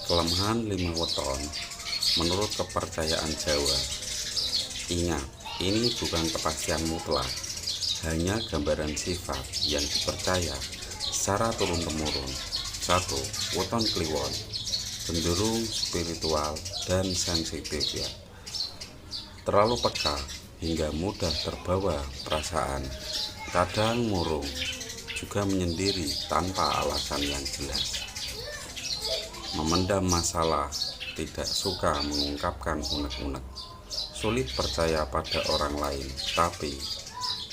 Kelemahan lima weton menurut kepercayaan Jawa. Ingat, ini bukan kepastian mutlak, hanya gambaran sifat yang dipercaya secara turun-temurun. 1. Weton kliwon cenderung spiritual dan sensitif ya. Terlalu peka hingga mudah terbawa perasaan. Kadang murung, juga menyendiri tanpa alasan yang jelas. Memendam masalah, tidak suka mengungkapkan unek-unek, sulit percaya pada orang lain. Tapi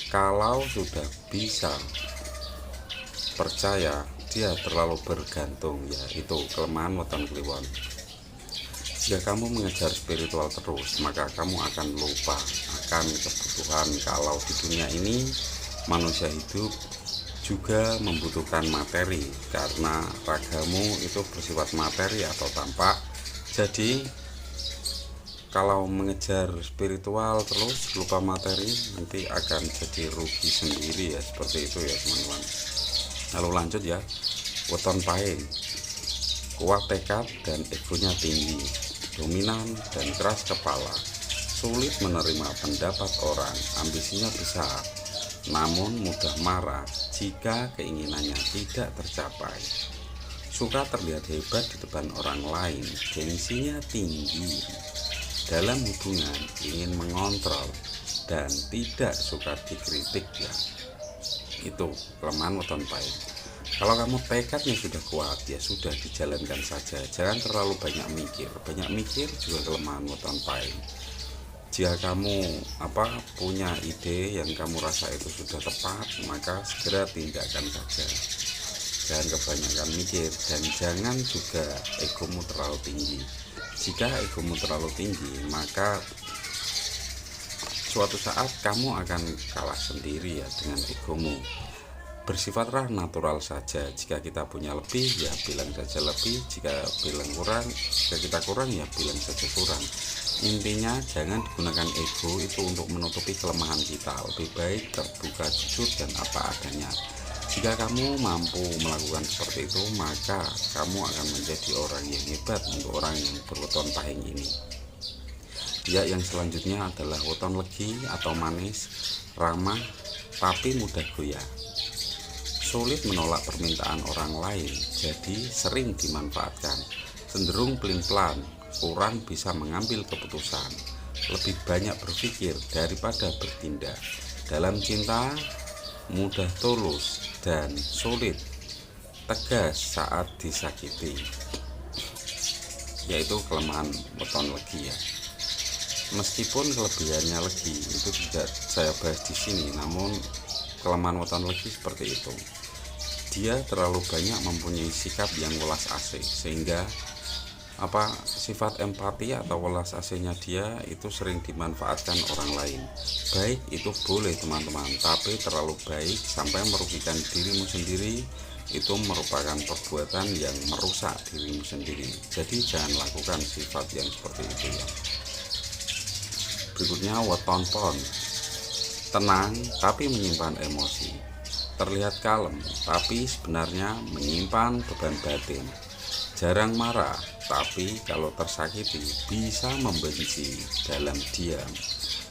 kalau sudah bisa percaya, dia terlalu bergantung, yaitu kelemahan weton kliwon. Jika kamu mengejar spiritual terus, maka kamu akan lupa akan kebutuhan kalau di dunia ini manusia hidup juga membutuhkan materi, karena ragamu itu bersifat materi atau tampak. Jadi kalau mengejar spiritual terus lupa materi, nanti akan jadi rugi sendiri ya, seperti itu ya teman-teman. Lalu lanjut ya, weton pahing, kuat tekad dan egonya tinggi, dominan dan keras kepala, sulit menerima pendapat orang, ambisinya besar, namun mudah marah jika keinginannya tidak tercapai. Suka terlihat hebat di depan orang lain, gengsinya tinggi. Dalam hubungan ingin mengontrol dan tidak suka dikritik ya. Itu kelemahan weton pahing. Kalau kamu tekadnya sudah kuat, ya sudah dijalankan saja. Jangan terlalu banyak mikir. Banyak mikir juga kelemahan weton pahing. Jika kamu punya ide yang kamu rasa itu sudah tepat, maka segera tindakan saja. Jangan kebanyakan mikir, dan jangan juga egomu terlalu tinggi. Jika egomu terlalu tinggi, maka suatu saat kamu akan kalah sendiri ya dengan egomu. Bersifatlah natural saja. Jika kita punya lebih, ya bilang saja lebih. Jika kita kurang, ya bilang saja kurang. Intinya jangan digunakan ego itu untuk menutupi kelemahan kita. Lebih baik terbuka, jujur, dan apa adanya. Jika kamu mampu melakukan seperti itu, maka kamu akan menjadi orang yang hebat untuk orang yang berweton pahing ini. Ya, yang selanjutnya adalah weton legi atau manis, ramah tapi mudah goyah. Sulit menolak permintaan orang lain, jadi sering dimanfaatkan. Cenderung pelin-pelan, kurang bisa mengambil keputusan, lebih banyak berpikir daripada bertindak. Dalam cinta, mudah tulus dan sulit tegas saat disakiti, yaitu kelemahan weton legi ya. Meskipun kelebihannya legi itu tidak saya bahas di sini, namun kelemahan weton legi seperti itu. Dia terlalu banyak mempunyai sikap yang welas asih, sehingga sifat empati atau welas asihnya dia itu sering dimanfaatkan orang lain. Baik itu boleh teman-teman, tapi terlalu baik sampai merugikan dirimu sendiri itu merupakan perbuatan yang merusak dirimu sendiri. Jadi jangan lakukan sifat yang seperti itu ya. Berikutnya weton pon, tenang tapi menyimpan emosi. Terlihat kalem, tapi sebenarnya menyimpan beban batin. Jarang marah, tapi kalau tersakiti bisa membenci dalam diam.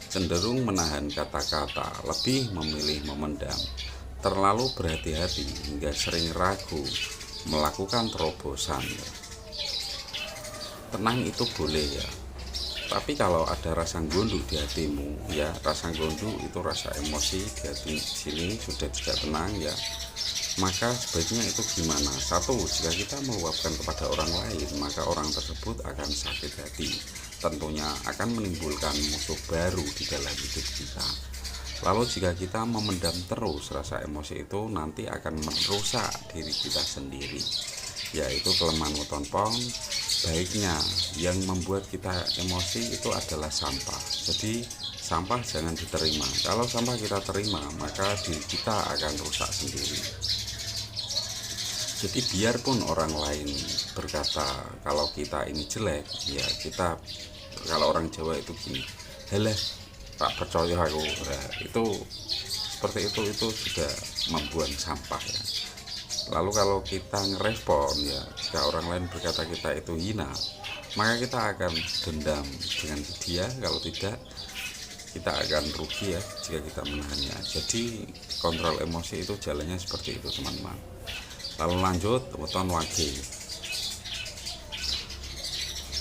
Cenderung menahan kata-kata, lebih memilih memendam. Terlalu berhati-hati hingga sering ragu melakukan terobosan. Tenang itu boleh ya, tapi kalau ada rasa gondok di hatimu ya, rasa gondok itu rasa emosi di hati sini sudah tidak tenang ya, maka sebaiknya itu gimana? Satu, jika kita meluapkan kepada orang lain, maka orang tersebut akan sakit hati, tentunya akan menimbulkan musuh baru di dalam hidup kita. Lalu jika kita memendam terus rasa emosi itu, nanti akan merusak diri kita sendiri, yaitu kelemahan weton pon. Baiknya yang membuat kita emosi itu adalah sampah. Jadi sampah jangan diterima. Kalau sampah kita terima, maka diri kita akan rusak sendiri. Jadi biarpun orang lain berkata kalau kita ini jelek, ya kita, kalau orang Jawa itu gini, halah tak percaya aku. Nah, itu seperti itu sudah membuang sampah ya. Lalu kalau kita ngerespon ya, jika orang lain berkata kita itu hina, maka kita akan dendam dengan dia. Kalau tidak, kita akan rugi ya jika kita menahannya. Jadi kontrol emosi itu jalannya seperti itu teman-teman. Lalu lanjut, weton wage.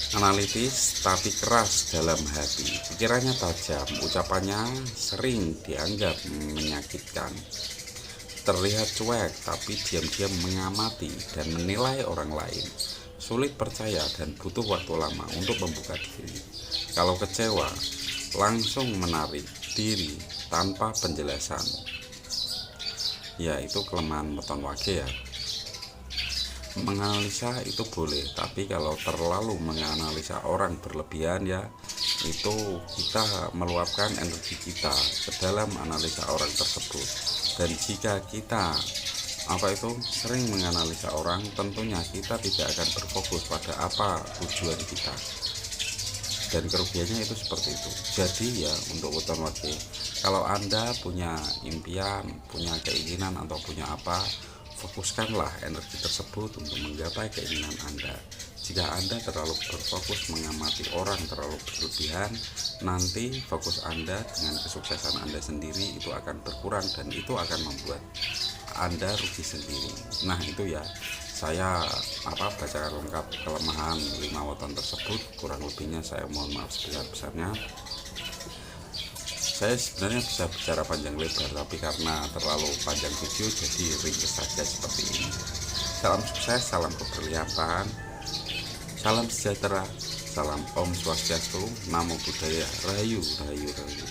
Analitis tapi keras dalam hati, pikirannya tajam, ucapannya sering dianggap menyakitkan. Terlihat cuek tapi diam-diam mengamati dan menilai orang lain. Sulit percaya dan butuh waktu lama untuk membuka diri. Kalau kecewa, langsung menarik diri tanpa penjelasan. Ya, itu kelemahan weton wage ya. Menganalisa itu boleh, tapi kalau terlalu menganalisa orang berlebihan ya, itu kita meluapkan energi kita ke dalam analisa orang tersebut. Dan jika kita sering menganalisa orang, tentunya kita tidak akan berfokus pada apa tujuan kita, dan kerugiannya itu seperti itu. Jadi ya, untuk weton wage, kalau Anda punya impian, punya keinginan atau punya apa, fokuskanlah energi tersebut untuk menggapai keinginan Anda. Jika Anda terlalu berfokus mengamati orang terlalu berlebihan, nanti fokus Anda dengan kesuksesan Anda sendiri itu akan berkurang dan itu akan membuat Anda rugi sendiri. Nah, itu ya, saya bacakan lengkap kelemahan 5 weton tersebut. Kurang lebihnya saya mohon maaf sebesar-besarnya. Saya sebenarnya bisa bicara panjang lebar, tapi karena terlalu panjang video jadi ringkas saja seperti ini. Salam sukses, salam keberlimpahan, salam sejahtera, salam Om Swastiastu, Namo Buddhaya, Rahayu, Rahayu, Rahayu.